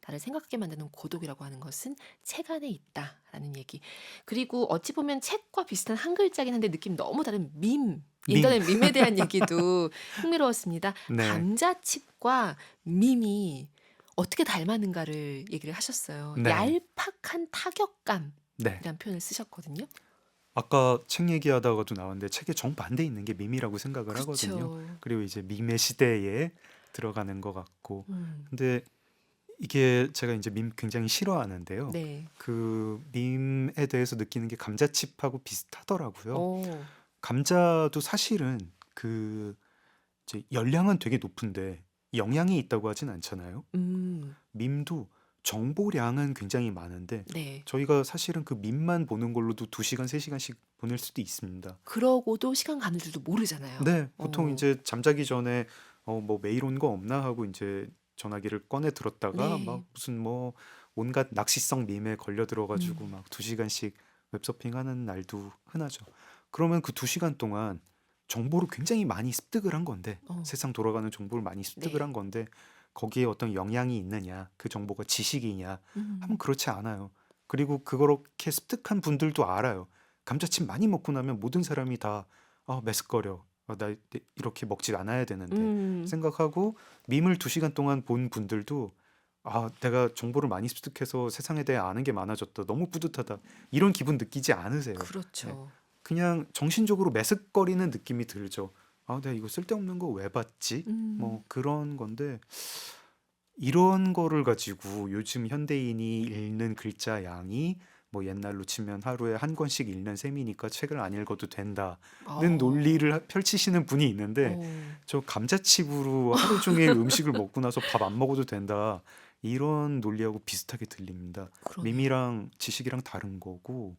나를 생각하게 만드는 고독이라고 하는 것은 책 안에 있다라는 얘기. 그리고 어찌 보면 책과 비슷한 한 글자긴 한데 느낌 너무 다른 밈, 밈. 인터넷 밈에 대한 얘기도 흥미로웠습니다. 네. 감자칩과 밈이 어떻게 닮았는가를 얘기를 하셨어요. 네. 얄팍한 타격감이라는 네. 표현을 쓰셨거든요. 아까 책 얘기하다가도 나왔는데 책의 정반대에 있는 게 밈이라고 생각을 하거든요. 그쵸. 그리고 이제 밈의 시대에 들어가는 것 같고. 음. 근데 이게 제가 이제 밈 굉장히 싫어하는데요. 네. 그 밈에 대해서 느끼는 게 감자칩하고 비슷하더라고요. 어. 감자도 사실은 그 이제 열량은 되게 높은데 영양이 있다고 하진 않잖아요. 음. 밈도 정보량은 굉장히 많은데 네. 저희가 사실은 그 밈만 보는 걸로도 2시간, 3시간씩 보낼 수도 있습니다. 그러고도 시간 가는 줄도 모르잖아요. 네, 보통 이제 잠자기 전에 뭐 메일 온 거 없나 하고 이제 전화기를 꺼내 들었다가 막 네. 무슨 뭐 온갖 낚시성 밈에 걸려 들어가지고 음. 막 2시간씩 웹서핑하는 날도 흔하죠. 그러면 그 2시간 동안 정보를 굉장히 많이 습득을 한 건데 어. 세상 돌아가는 정보를 많이 습득을 네. 한 건데 거기에 어떤 영향이 있느냐, 그 정보가 지식이냐 하면 음. 그렇지 않아요. 그리고 그렇게 습득한 분들도 알아요. 감자칩 많이 먹고 나면 모든 사람이 다 메스꺼려. 나 이렇게 먹지 않아야 되는데 음. 생각하고 밈을 2시간 동안 본 분들도 내가 정보를 많이 습득해서 세상에 대해 아는 게 많아졌다. 너무 뿌듯하다. 이런 기분 느끼지 않으세요. 예. 그렇죠. 그냥 정신적으로 메스꺼리는 느낌이 들죠. 내가 이거 쓸데없는 거 왜 봤지? 음. 뭐 그런 건데 이런 거를 가지고 요즘 현대인이 읽는 글자 양이 뭐 옛날로 치면 하루에 한 권씩 읽는 셈이니까 책을 안 읽어도 된다는 논리를 어. 펼치시는 분이 있는데 어. 저 감자칩으로 하루 종일 음식을 먹고 나서 밥 안 먹어도 된다. 이런 논리하고 비슷하게 들립니다. 그러네요. 밈이랑 지식이랑 다른 거고,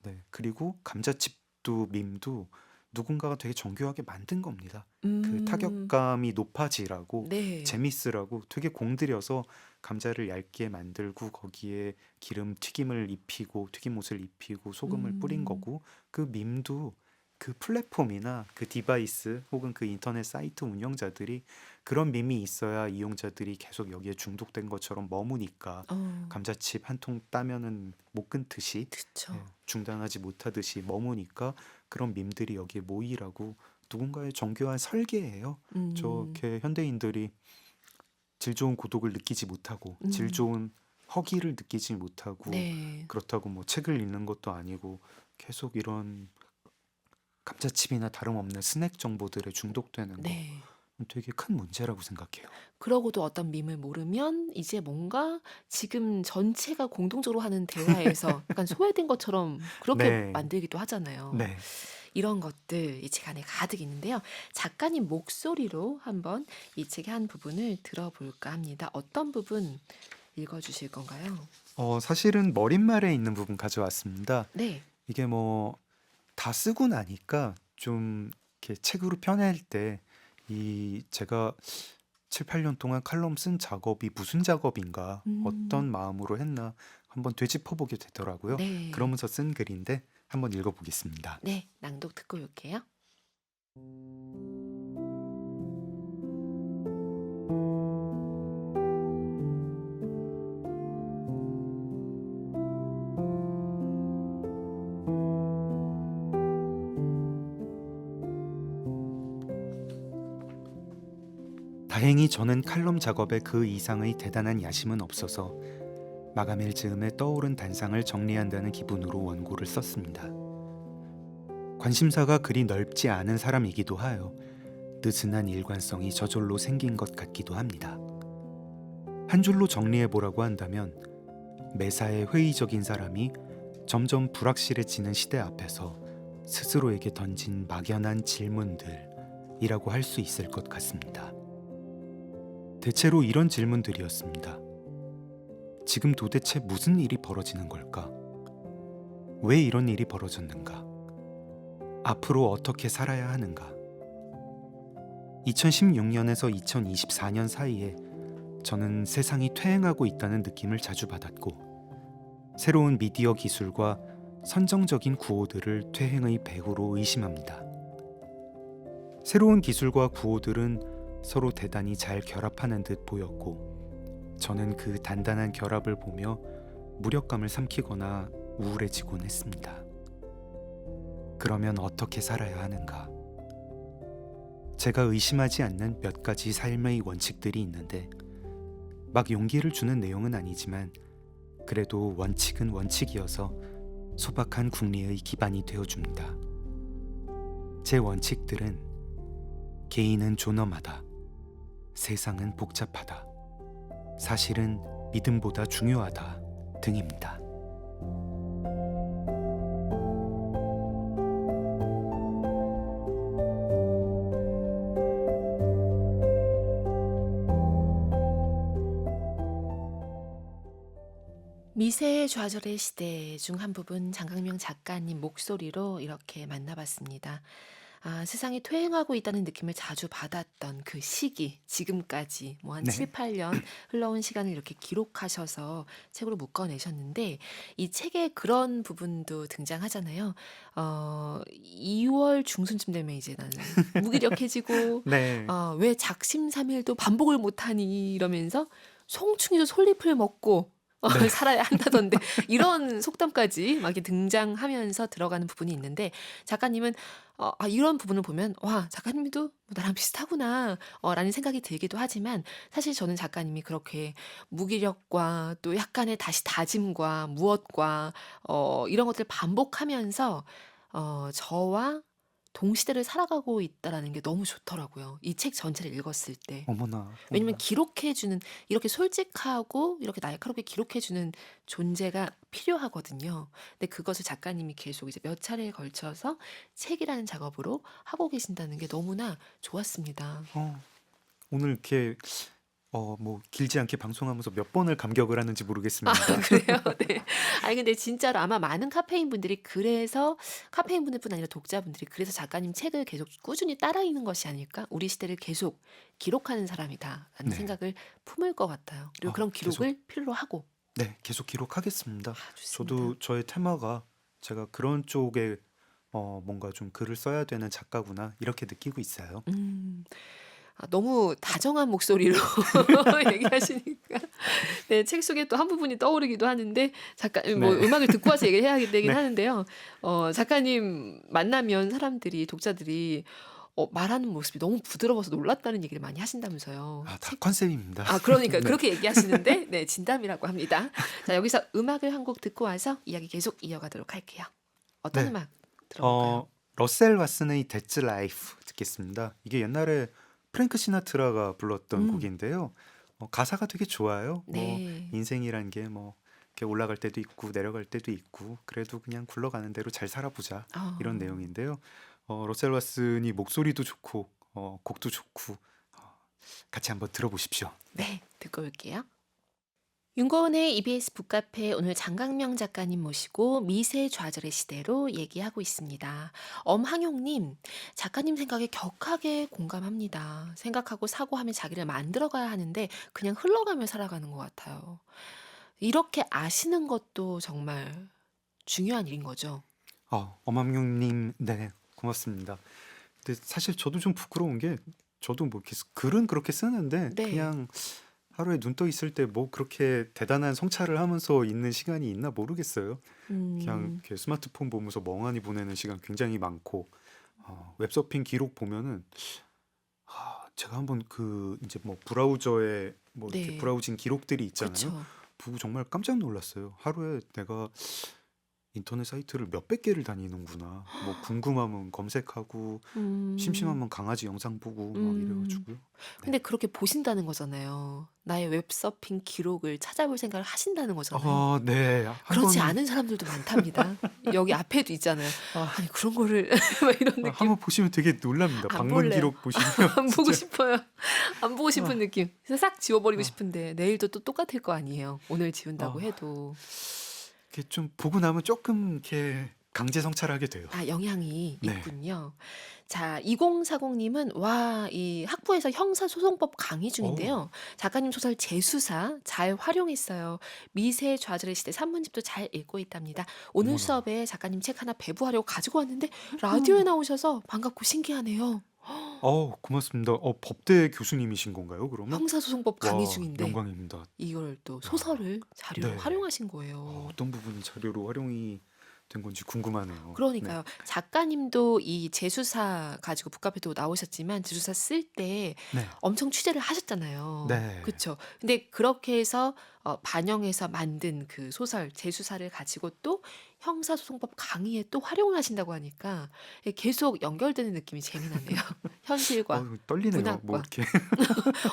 네. 그리고 감자칩도 밈도 누군가가 되게 정교하게 만든 겁니다. 그 음. 타격감이 높아지라고, 네. 재밌으라고 되게 공들여서 감자를 얇게 만들고 거기에 기름 튀김을 입히고 튀김옷을 입히고 소금을 뿌린 음. 거고, 그 밈도 그 플랫폼이나 그 디바이스 혹은 그 인터넷 사이트 운영자들이 그런 밈이 있어야 이용자들이 계속 여기에 중독된 것처럼 머무니까 어. 감자칩 한 통 따면은 못 끊듯이, 그쵸. 예, 중단하지 못하듯이 머무니까 그런 밈들이 여기에 모이라고 누군가의 정교한 설계예요. 음. 저렇게 현대인들이 질 좋은 고독을 느끼지 못하고 질 음. 좋은 허기를 느끼지 못하고 네. 그렇다고 뭐 책을 읽는 것도 아니고 계속 이런 감자칩이나 다름없는 스낵 정보들에 중독되는 거 네. 되게 큰 문제라고 생각해요. 그러고도 어떤 밈을 모르면 이제 뭔가 지금 전체가 공동적으로 하는 대화에서 약간 소외된 것처럼 그렇게 네, 만들기도 하잖아요. 네. 이런 것들 이 책 안에 가득 있는데요. 작가님 목소리로 한번 이 책의 한 부분을 들어볼까 합니다. 어떤 부분 읽어주실 건가요? 사실은 머릿말에 있는 부분 가져왔습니다. 네. 이게 뭐 다 쓰고 나니까 좀 이렇게 책으로 펴낼 때 제가 7, 8년 동안 칼럼 쓴 작업이 무슨 작업인가, 음. 어떤 마음으로 했나 한번 되짚어보게 되더라고요. 네. 그러면서 쓴 글인데 한번 읽어보겠습니다. 네. 낭독 듣고 올게요. 다행히 저는 칼럼 작업에 그 이상의 대단한 야심은 없어서 마감일 즈음에 떠오른 단상을 정리한다는 기분으로 원고를 썼습니다. 관심사가 그리 넓지 않은 사람이기도 하여 느슨한 일관성이 저절로 생긴 것 같기도 합니다. 한 줄로 정리해보라고 한다면 매사에 회의적인 사람이 점점 불확실해지는 시대 앞에서 스스로에게 던진 막연한 질문들이라고 할 수 있을 것 같습니다. 대체로 이런 질문들이었습니다. 지금 도대체 무슨 일이 벌어지는 걸까? 왜 이런 일이 벌어졌는가? 앞으로 어떻게 살아야 하는가? 2016년에서 2024년 사이에 저는 세상이 퇴행하고 있다는 느낌을 자주 받았고, 새로운 미디어 기술과 선정적인 구호들을 퇴행의 배후로 의심합니다. 새로운 기술과 구호들은 서로 대단히 잘 결합하는 듯 보였고, 저는 그 단단한 결합을 보며 무력감을 삼키거나 우울해지곤 했습니다. 그러면 어떻게 살아야 하는가? 제가 의심하지 않는 몇 가지 삶의 원칙들이 있는데, 막 용기를 주는 내용은 아니지만 그래도 원칙은 원칙이어서 소박한 궁리의 기반이 되어줍니다. 제 원칙들은 개인은 존엄하다, 세상은 복잡하다, 사실은 믿음보다 중요하다 등입니다. 미세의 좌절의 시대 중 한 부분 장강명 작가님 목소리로 이렇게 만나봤습니다. 세상이 퇴행하고 있다는 느낌을 자주 받았던 그 시기, 지금까지 뭐 한 7, 네, 8년 흘러온 시간을 이렇게 기록하셔서 책으로 묶어내셨는데 이 책에 그런 부분도 등장하잖아요. 2월 중순쯤 되면 이제 나는 무기력해지고 네, 왜 작심삼일도 반복을 못하니 이러면서 송충이도 솔잎을 먹고 네. 살아야 한다던데 이런 속담까지 막 이렇게 등장하면서 들어가는 부분이 있는데 작가님은 이런 부분을 보면 와 작가님도 뭐 나랑 비슷하구나 라는 생각이 들기도 하지만 사실 저는 작가님이 그렇게 무기력과 또 약간의 다시 다짐과 무엇과 이런 것들을 반복하면서 저와 동시대를 살아가고 있다라는 게 너무 좋더라고요. 이 책 전체를 읽었을 때. 어머나, 왜냐면 어머나. 기록해주는 이렇게 솔직하고 이렇게 날카롭게 기록해주는 존재가 필요하거든요. 근데 그것을 작가님이 계속 이제 몇 차례에 걸쳐서 책이라는 작업으로 하고 계신다는 게 너무나 좋았습니다. 오늘 이렇게 뭐 길지 않게 방송하면서 몇 번을 감격을 하는지 아 모르겠습니다. 그래요? 네. 아니 근데 진짜로 아마 많은 카페인 분들이 그래서 카페인 분들뿐 아니라 독자분들이 그래서 작가님 책을 계속 꾸준히 따라 읽는 것이 아닐까? '우리 시대를 계속 기록하는 사람이다.'라는 네. 생각을 품을 것 같아요. 그리고 그런 계속 기록을 필요로 하고. 네, 계속 기록하겠습니다. 아 좋습니다. 저도 저의 테마가 제가 그런 쪽에 뭔가 좀 글을 써야 되는 작가구나 이렇게 느끼고 있어요. 음. 아 너무 다정한 목소리로 얘기하시니까 네 책 속에 또 한 부분이 떠오르기도 하는데 작가 뭐 네. 음악을 듣고 와서 얘기를 해야 되긴 네. 하는데요. 작가님 만나면 사람들이 독자들이 말하는 모습이 너무 부드러워서 놀랐다는 얘기를 많이 하신다면서요. 다 책 컨셉입니다. 아 그러니까요. 네. 그렇게 얘기하시는데 네 진담이라고 합니다. 자 여기서 음악을 한 곡 듣고 와서 이야기 계속 이어가도록 할게요. 어떤 네. 음악 들어볼까요? 러셀 왓슨의 That's Life 듣겠습니다. 이게 옛날에 프랭크 시나트라가 불렀던 음. 곡인데요. 가사가 되게 좋아요. 네. 인생이란 게 이렇게 올라갈 때도 있고 내려갈 때도 있고 그래도 그냥 굴러가는 대로 잘 살아보자 이런 어. 내용인데요. 러셀 왓슨이 목소리도 좋고 곡도 좋고 같이 한번 들어보십시오. 네. 듣고 올게요. 윤고은의 EBS 북카페 오늘 장강명 작가님 모시고 미세 좌절의 시대로 얘기하고 있습니다. 엄항용님, 작가님 생각에 격하게 공감합니다. 생각하고 사고하며 자기를 만들어가야 하는데 그냥 흘러가며 살아가는 것 같아요. 이렇게 아시는 것도 정말 중요한 일인 거죠. 엄함용님, 네, 고맙습니다. 근데 사실 저도 좀 부끄러운 게 저도 뭐 이렇게 글은 그렇게 쓰는데 네. 그냥 하루에 눈 떠 있을 때 뭐 그렇게 대단한 성찰을 하면서 있는 시간이 있나 모르겠어요. 그냥 음, 이렇게 스마트폰 보면서 멍하니 보내는 시간 굉장히 많고 웹서핑 기록 보면은 제가 한번 그 이제 뭐 브라우저에 뭐 이렇게 네. 브라우징 기록들이 있잖아요. 그쵸. 보고 정말 깜짝 놀랐어요. 하루에 내가 인터넷 사이트를 몇백 개를 다니는구나. 뭐 궁금하면 검색하고 음, 심심하면 강아지 영상 보고 막 음. 이래가지고요. 네. 근데 그렇게 보신다는 거잖아요. 나의 웹서핑 기록을 찾아볼 생각을 하신다는 거잖아요. 네. 그렇지 한번 않은 사람들도 많답니다. 여기 앞에도 있잖아요. 아, 아니 그런 거를 막 이런 느낌. 한번 보시면 되게 놀랍니다. 안 방문 볼래요. 기록 보시면 안 보고 진짜 싶어요. 안 보고 싶은 아, 느낌. 그래서 싹 지워버리고 아, 싶은데 내일도 또 똑같을 거 아니에요. 오늘 지운다고 아, 해도. 이렇게 좀 보고 나면 조금 이렇게 강제 성찰하게 돼요. 아 영향이 네. 있군요. 자 2040님은 와 이 학부에서 형사소송법 강의 오, 중인데요. 작가님 소설 재수사 잘 활용했어요. 미세 좌절의 시대 산문집도 잘 읽고 있답니다. 오늘 어머나. 수업에 작가님 책 하나 배부하려고 가지고 왔는데 라디오에 나오셔서 반갑고 신기하네요. 고맙습니다. 법대 교수님이신 건가요, 그러면? 형사소송법 강의 와, 중인데 영광입니다. 이걸 또 야, 소설을 자료로 네. 활용하신 거예요. 어떤 부분이 자료로 활용이 된 건지 궁금하네요. 네. 그러니까요. 작가님도 이 재수사 가지고 북카페도 나오셨지만 재수사 쓸 때 네. 엄청 취재를 하셨잖아요. 네. 그쵸? 근데 그렇게 해서 반영해서 만든 그 소설 재수사를 가지고 또 형사소송법 강의에 또 활용을 하신다고 하니까 계속 연결되는 느낌이 재미나네요. 현실과 떨리네요. 뭐 문학과. 이렇게.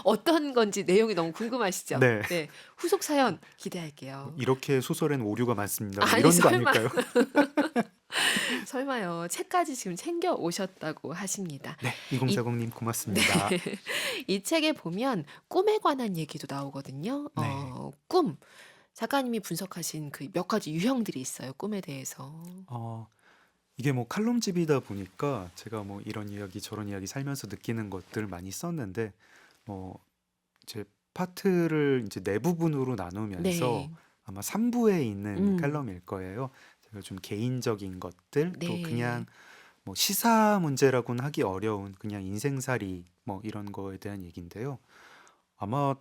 어떤 건지 내용이 너무 궁금하시죠? 네. 네. 후속 사연 기대할게요. 이렇게 소설엔 오류가 많습니다. 뭐 아니 이런 거 설마 아닐까요? 설마요. 책까지 지금 챙겨 오셨다고 하십니다. 네. 이 2040님 네. 고맙습니다. 이 책에 보면 꿈에 관한 얘기도 나오거든요. 네. 꿈. 작가님이 분석하신 그 몇 가지 유형들이 있어요. 꿈에 대해서. 어, 이게 뭐 칼럼집이다 보니까 제가 뭐 이런 이야기 저런 이야기 살면서 느끼는 것들 많이 썼는데 뭐 제 파트를 이제 네 부분으로 나누면서 네. 아마 3부에 있는 음. 칼럼일 거예요. 제가 좀 개인적인 것들 또 그냥 네. 뭐 시사 문제라고는 하기 어려운 그냥 인생살이 뭐 이런 거에 대한 얘기인데요. 아마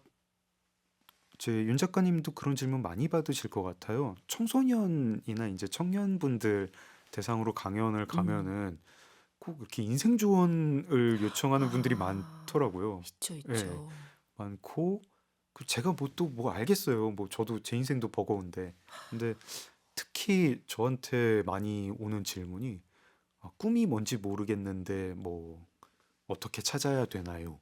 제 윤 작가님도 그런 질문 많이 받으실 것 같아요. 청소년이나 이제 청년분들 대상으로 강연을 음. 가면은 꼭 이렇게 인생 조언을 요청하는 분들이 아. 많더라고요. 있죠, 예, 있죠. 많고 제가 뭐 또 뭐 알겠어요. 뭐 저도 제 인생도 버거운데. 근데 특히 저한테 많이 오는 질문이 꿈이 뭔지 모르겠는데 뭐 어떻게 찾아야 되나요?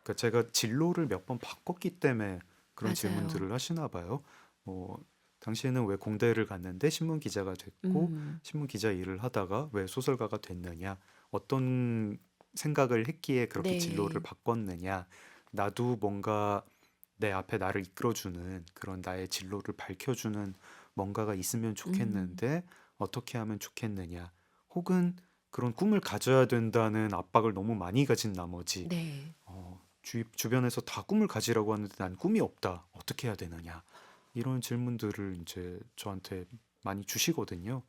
그러니까 제가 진로를 몇 번 바꿨기 때문에 그런 맞아요. 질문들을 하시나 봐요. 뭐 당시에는 왜 공대를 갔는데 신문 기자가 됐고 음. 신문 기자 일을 하다가 왜 소설가가 됐느냐? 어떤 생각을 했기에 그렇게 진로를 네. 바꿨느냐? 나도 뭔가 내 앞에 나를 이끌어주는 그런 나의 진로를 밝혀주는 뭔가가 있으면 음. 좋겠는데 어떻게 하면 좋겠느냐. 혹은 그런 꿈을 가져야 된다는 압박을 너무 많이 가진 나머지 네. 주변에서 다 꿈을 가지라고 하는데 난 꿈이 없다. 어떻게 해야 되느냐. 이런 질문들을 이제 저한테 많이 주시거든요.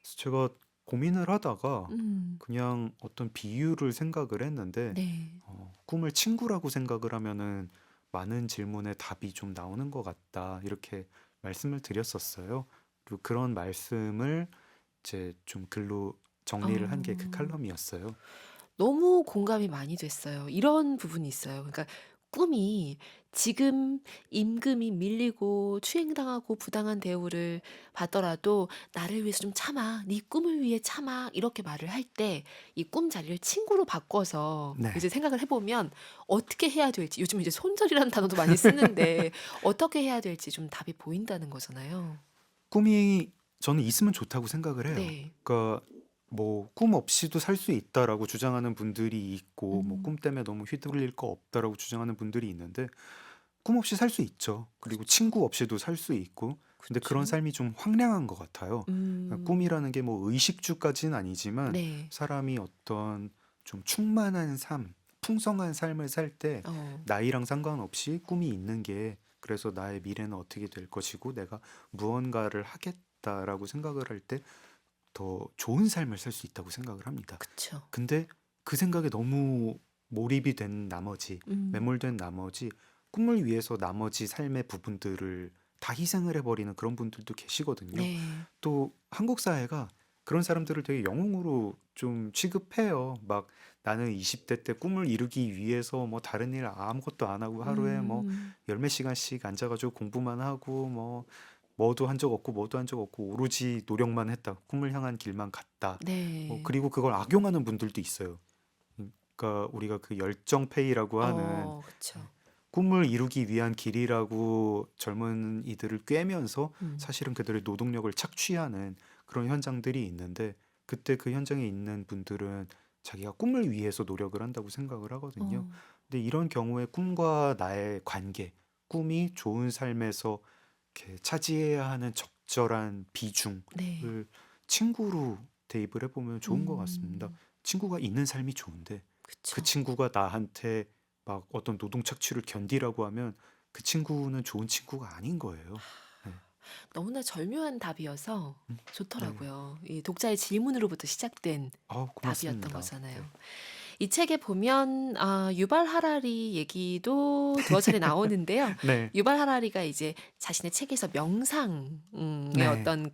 그래서 제가 고민을 하다가 음. 그냥 어떤 비유를 생각을 했는데 네. 꿈을 친구라고 생각을 하면은 많은 질문에 답이 좀 나오는 것 같다. 이렇게 말씀을 드렸었어요. 그리고 그런 말씀을 이제 좀 글로 정리를 한 게 그 어. 칼럼이었어요. 너무 공감이 많이 됐어요. 이런 부분이 있어요. 그러니까 꿈이 지금 임금이 밀리고 추행당하고 부당한 대우를 받더라도 "나를 위해서 좀 참아. 네 꿈을 위해 참아." 이렇게 말을 할 때 이 꿈 자리를 친구로 바꿔서 네. 이제 생각을 해 보면 어떻게 해야 될지, 요즘 이제 손절이라는 단어도 많이 쓰는데 어떻게 해야 될지 좀 답이 보인다는 거잖아요. 꿈이 저는 있으면 좋다고 생각을 해요. 네. 그러니까 뭐 꿈 없이도 살 수 있다라고 주장하는 분들이 있고 뭐 꿈 음. 때문에 너무 휘둘릴 거 없다라고 주장하는 분들이 있는데 꿈 없이 살 수 있죠. 그리고 친구 없이도 살 수 있고. 근데 그런 그쵸. 삶이 좀 황량한 것 같아요. 그러니까 음. 꿈이라는 게 뭐 의식주까지는 아니지만 네. 사람이 어떤 좀 충만한 삶, 풍성한 삶을 살 때 어. 나이랑 상관없이 꿈이 있는 게 그래서 나의 미래는 어떻게 될 것이고 내가 무언가를 하겠다라고 생각을 할 때 더 좋은 삶을 살 수 있다고 생각을 합니다. 그쵸. 근데 그 생각에 너무 몰입이 된 나머지, 음. 매몰된 나머지 꿈을 위해서 나머지 삶의 부분들을 다 희생을 해버리는 그런 분들도 계시거든요. 네. 또 한국 사회가 그런 사람들을 되게 영웅으로 좀 취급해요. 막 나는 20대 때 꿈을 이루기 위해서 뭐 다른 일 아무것도 안 하고 하루에 뭐 음. 열 몇 시간씩 앉아가지고 공부만 하고 뭐 뭐도 한 적 없고 뭐도 한 적 없고 오로지 노력만 했다. 꿈을 향한 길만 갔다. 네. 그리고 그걸 악용하는 분들도 있어요. 그러니까 우리가 그 열정페이라고 하는 그쵸. 꿈을 이루기 위한 길이라고 젊은이들을 꿰면서 음. 사실은 그들의 노동력을 착취하는 그런 현장들이 있는데 그때 그 현장에 있는 분들은 자기가 꿈을 위해서 노력을 한다고 생각을 하거든요. 어. 근데 이런 경우에 꿈과 나의 관계, 꿈이 좋은 삶에서 이렇게 차지해야 하는 적절한 비중을 네. 친구로 대입을 해보면 좋은 것 같습니다. 음. 친구가 있는 삶이 좋은데 그 그쵸. 친구가 나한테 막 어떤 노동 착취를 견디라고 하면 그 친구는 좋은 친구가 아닌 거예요. 네. 너무나 절묘한 답이어서 네. 좋더라고요. 이 독자의 질문으로부터 시작된 답이었던 고맙습니다. 네. 거잖아요. 이 책에 보면 유발 하라리 얘기도 두어 차례 나오는데요. 네. 유발 하라리가 이제 자신의 책에서 명상의 네. 어떤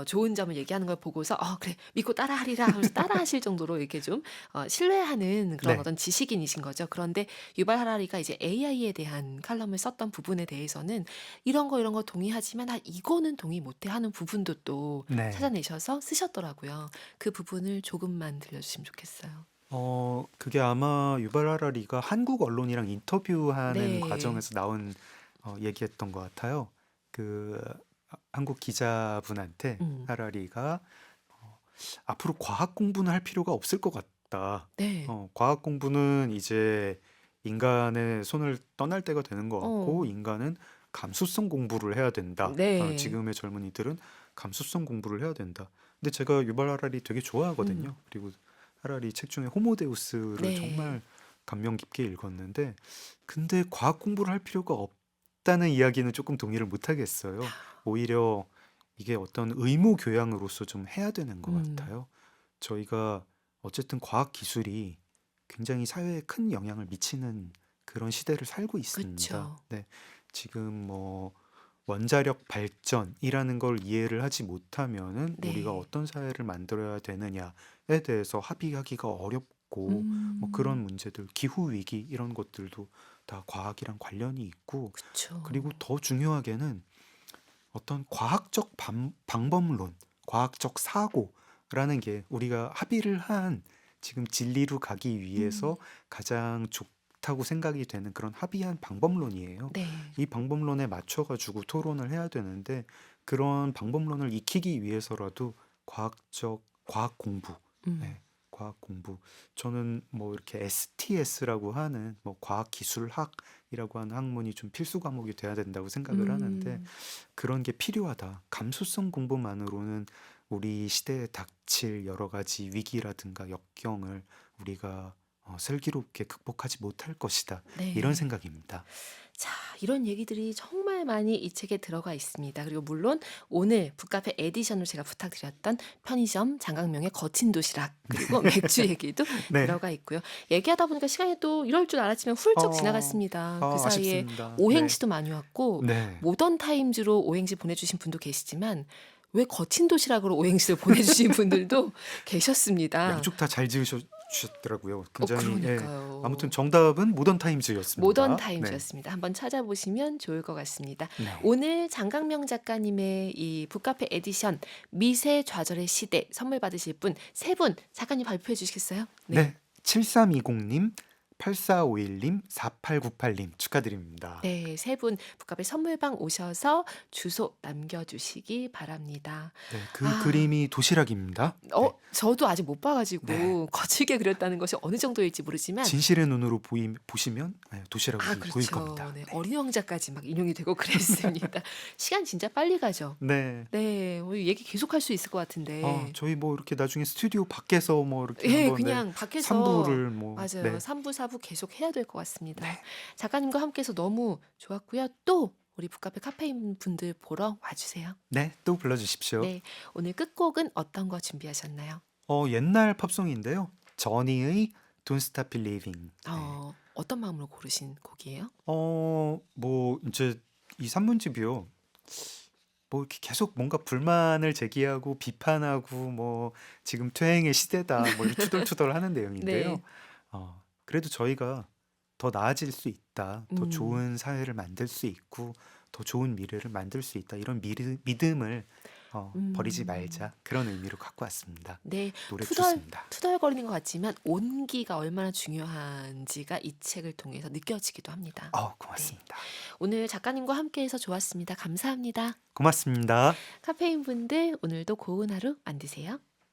좋은 점을 얘기하는 걸 보고서 그래 믿고 따라하리라 하면서 따라하실 정도로 이렇게 좀 신뢰하는 그런 네. 어떤 지식인이신 거죠. 그런데 유발 하라리가 이제 AI에 대한 칼럼을 썼던 부분에 대해서는 이런 거 동의하지만 이거는 동의 못해 하는 부분도 또 네. 찾아내셔서 쓰셨더라고요. 그 부분을 조금만 들려주시면 좋겠어요. 그게 아마 유발 하라리가 한국 언론이랑 인터뷰하는 네. 과정에서 나온 얘기했던 것 같아요. 그 한국 기자분한테 음. 하라리가 앞으로 과학 공부는 할 필요가 없을 것 같다. 네. 과학 공부는 이제 인간의 손을 떠날 때가 되는 것 같고, 어. 인간은 감수성 공부를 해야 된다. 네. 지금의 젊은이들은 감수성 공부를 해야 된다. 근데 제가 유발 하라리 되게 좋아하거든요. 음. 그리고 하라리 책 중에 호모데우스를 네. 정말 감명 깊게 읽었는데, 근데 과학 공부를 할 필요가 없다는 이야기는 조금 동의를 못 하겠어요. 오히려 이게 어떤 의무 교양으로서 좀 해야 되는 것 음. 같아요. 저희가 어쨌든 과학 기술이 굉장히 사회에 큰 영향을 미치는 그런 시대를 살고 있습니다. 그쵸. 네, 지금 뭐 원자력 발전이라는 걸 이해를 하지 못하면은 우리가 네. 어떤 사회를 만들어야 되느냐에 대해서 합의하기가 어렵고 뭐 그런 음. 문제들, 기후 위기 이런 것들도 다 과학이랑 관련이 있고 그쵸. 그리고 더 중요하게는 어떤 과학적 방법론, 과학적 사고라는 게 우리가 합의를 한 지금 진리로 가기 위해서 음. 가장 좋다고 생각이 되는 그런 합의한 방법론이에요. 네. 이 방법론에 맞춰가지고 토론을 해야 되는데 그런 방법론을 익히기 위해서라도 과학 공부, 음. 네, 과학 공부. 저는 뭐 이렇게 STS라고 하는 뭐 과학기술학이라고 하는 학문이 좀 필수 과목이 돼야 된다고 생각을 하는데 음. 그런 게 필요하다. 감수성 공부만으로는 우리 시대에 닥칠 여러 가지 위기라든가 역경을 우리가 슬기롭게 극복하지 못할 것이다. 이런 네. 생각입니다. 자, 이런 얘기들이 정말 많이 이 책에 들어가 있습니다. 그리고 물론 오늘 북카페 에디션으로 제가 부탁드렸던 편의점 장강명의 거친 도시락 그리고 맥주 얘기도 네. 들어가 있고요. 얘기하다 보니까 시간이 또 이럴 줄 알았지만 훌쩍 어, 지나갔습니다. 그 사이에 아쉽습니다. 네. 오행시도 많이 왔고 네. 모던 타임즈로 오행시 보내주신 분도 계시지만 왜 거친 도시락으로 오행시를 보내주신 분들도 계셨습니다. 양쪽 다 잘 지으셨더라고요. 굉장히, 예. 아무튼 그러니까요. 정답은 모던 모던 타임즈였습니다. 네. 타임즈였습니다. 한번 찾아보시면 좋을 것 같습니다. 네. 오늘 장강명 작가님의 이 북카페 에디션 미세 좌절의 시대 선물 받으실 분 세 분 작가님 발표해 주시겠어요? 네. 네. 7320님, 8451님, 4898님 축하드립니다. 네, 세 분 북카페 선물방 오셔서 주소 남겨주시기 바랍니다. 네. 그 아, 그림이 도시락입니다. 네. 저도 아직 못 네. 봐가지고 거칠게 그렸다는 것이 어느 정도일지 모르지만 진실의 눈으로 보시면 도시락이 보일 그렇죠. 겁니다. 네, 네. 어린 왕자까지 막 인용이 되고 그랬습니다. 시간 진짜 빨리 가죠. 네. 네, 얘기 계속할 수 있을 것 같은데. 저희 뭐 이렇게 나중에 스튜디오 밖에서 뭐 이렇게 예, 한번 그냥 밖에서 3부를 뭐 맞아요. 네. 3부, 4부 계속 해야 될 것 같습니다. 네. 작가님과 함께해서 너무 좋았고요. 또 우리 북카페 카페인 분들 보러 와주세요. 네. 또 불러주십시오. 네, 오늘 끝곡은 어떤 거 준비하셨나요? 옛날 팝송인데요. 저니의 Don't Stop Believing. 네. 어떤 마음으로 고르신 곡이에요? 뭐 이제 이 산문집이요. 뭐 이렇게 계속 뭔가 불만을 제기하고 비판하고 뭐 지금 퇴행의 시대다 뭐 이렇게 투덜투덜 하는 내용인데요. 네. 그래도 저희가 더 나아질 수 있다. 더 음, 좋은 사회를 만들 수 있고 더 좋은 미래를 만들 수 있다. 이런 믿음을 버리지 음, 말자. 그런 의미로 갖고 왔습니다. 네, 노래 투덜, 좋습니다. 투덜거리는 것 같지만 온기가 얼마나 중요한지가 이 책을 통해서 느껴지기도 합니다. 네, 고맙습니다. 오늘 작가님과 함께해서 좋았습니다. 감사합니다. 고맙습니다. 카페인 분들 오늘도 고운 하루 만드세요.